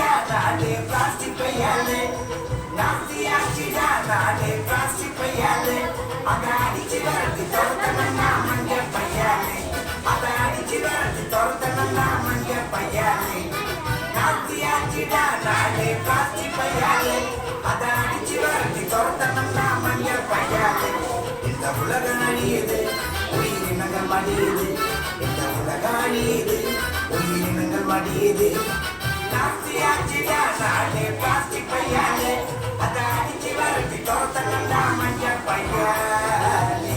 நானே பிளாஸ்டிக் பையாலே நாஸ்தி ஆச்சுடா நானே பிளாஸ்டிக் பையாலே அதை அடிச்சு வரது தோத்தனா மஞ்ச பையாலே அதை அடிச்சு வரது தோத்தனா மஞ்ச பையாலே நாஸ்தி ஆச்சுடா நானே பிளாஸ்டிக் பையாலே அதை அடிச்சு வரது தோத்தனா மஞ்ச பையாலே இந்த உலகம் அழியுது உயிரினங்கள் மடியுது இந்த உலகம் அழியுது உயிரினங்கள் மடியுது நாஸ்தியாச்சுடா நானே பிளாஸ்டிக் பையாலே அதை அடிச்சு வரது தோத்தனா மஞ்ச பையாலே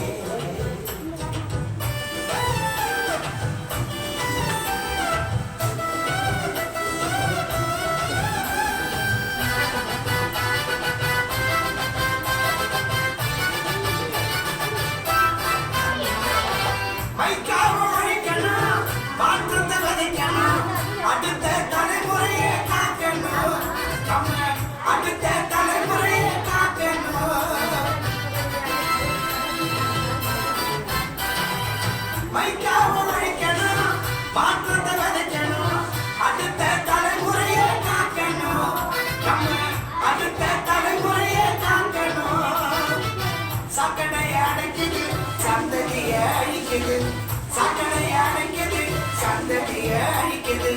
சக்கரை அடைக்குது சந்ததிய அழிக்குது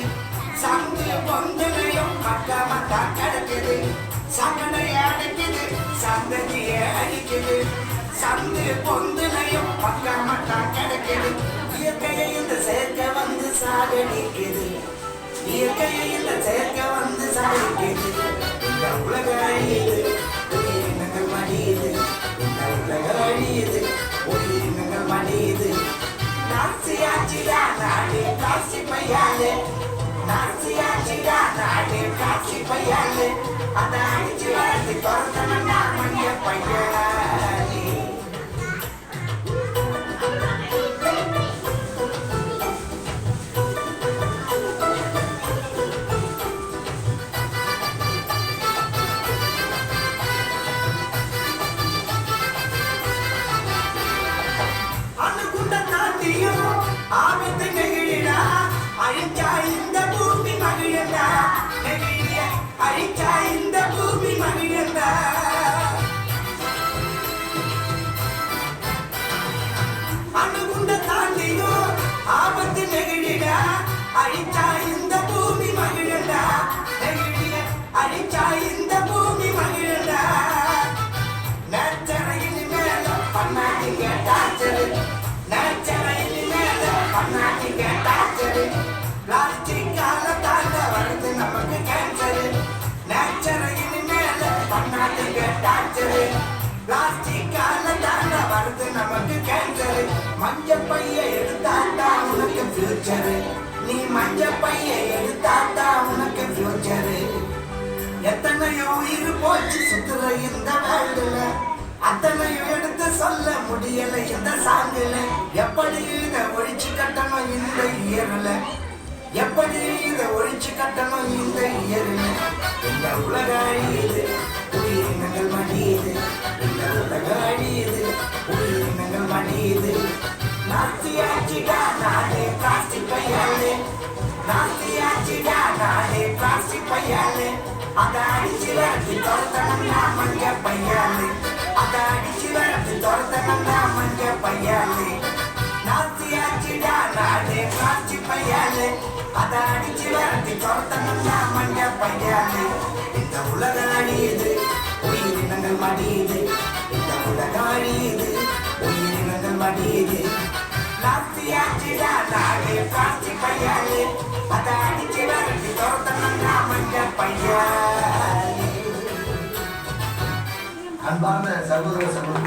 சங்கு பொங்கலையும் மக்கா கிடக்குது சக்கரை அடைக்குது சந்ததிய அழிக்குது சங்கு பொங்கலையும் மக்கா கிடக்குது இயற்கையை இந்த சேர்க்க வந்து சாகடிக்குது இயற்கையை இந்த சேர்க்க வந்து சாகடிக்குது இந்த உலக அழியுது உயிரினங்கள் மடியுது இந்த உலக அழியுது உயிரினங்கள் மடியுது நாஸ்தியாச்சுடா நானே பிளாஸ்டிக் பையாலே நாஸ்தியாச்சுடா நானே பிளாஸ்டிக் பையாலே அதை அடிச்சு வரது தோத்தனா மஞ்ச பையாலே ஆபத்து நெகிழிடா அழிச்சா இந்த பூமி மகிழந்தா நெகிழிய அழிச்சா இந்த பூமி மகிழந்தா அணுகுண்ட தாண்டியும் ஆபத்து நெகிழிடா அழிச்சா இந்த பூமி மகிழந்தா நெகிழிய அழிச்சா இந்த பூமி மகிழந்தா நேச்சரையில் மேல பண்ணாதீங்க டார்ச்சரு நேச்சரையில் பண்ணாதீங்க டார்ச்சரு பிளாஸ்டிக்கால தாண்ட வருது நமக்கு கேன்சரு நேச்சரையில் மேல பண்ணாதீங்க டார்ச்சரு பிளாஸ்டிக்கால தாண்ட வருது நமக்கு கேன்சரு மஞ்ச பைய எடுத்தாண்டா உனக்கு ஃபியூச்சரு நீ மஞ்ச பைய எடுத்தாண்டா உனக்கு ஃபியூச்சரு எத்தனையோ உயிர் போச்சு சுத்துற இந்த வேர்ல்டுல அத்தனையும் எடுத்து சொல்ல முடியல இந்த சாங்குல எப்படி இதை ஒழிச்சு கட்டணும் இந்த இயர்ல எப்படி இதை ஒழிச்சு கட்டணும் இந்த இயர்ல இந்த உலக அழியுது உயிரினங்கள் மடியுது இந்த உலக அழியுது உயிரினங்கள் மடியுது நாஸ்தியாச்சுடா நானே பிளாஸ்டிக் பையாலே நாஸ்தியாச்சுடா நானே பிளாஸ்டிக் பையாலே அதை அடிச்சு வரது தோத்தனா மஞ்ச பையாலே அதை அடிச்சு வரது தோத்தனா மஞ்ச பையாலே நாஸ்தியாச்சுடா நானே பிளாஸ்டிக் பையாலே அதை அடிச்சு வரது தோத்தனா மஞ்ச பையாலே இந்த உலக அழியுது உயிரினங்கள் மடியுது இந்த உலக அழியுது உயிரினங்கள் மடியுது நாஸ்தியாச்சுடா நானே பிளாஸ்டிக் பையாலே அதை அடிச்சு வரது தோத்தனா மஞ்ச பையாலே. அன்பார்ந்த சகோதர சகோதரி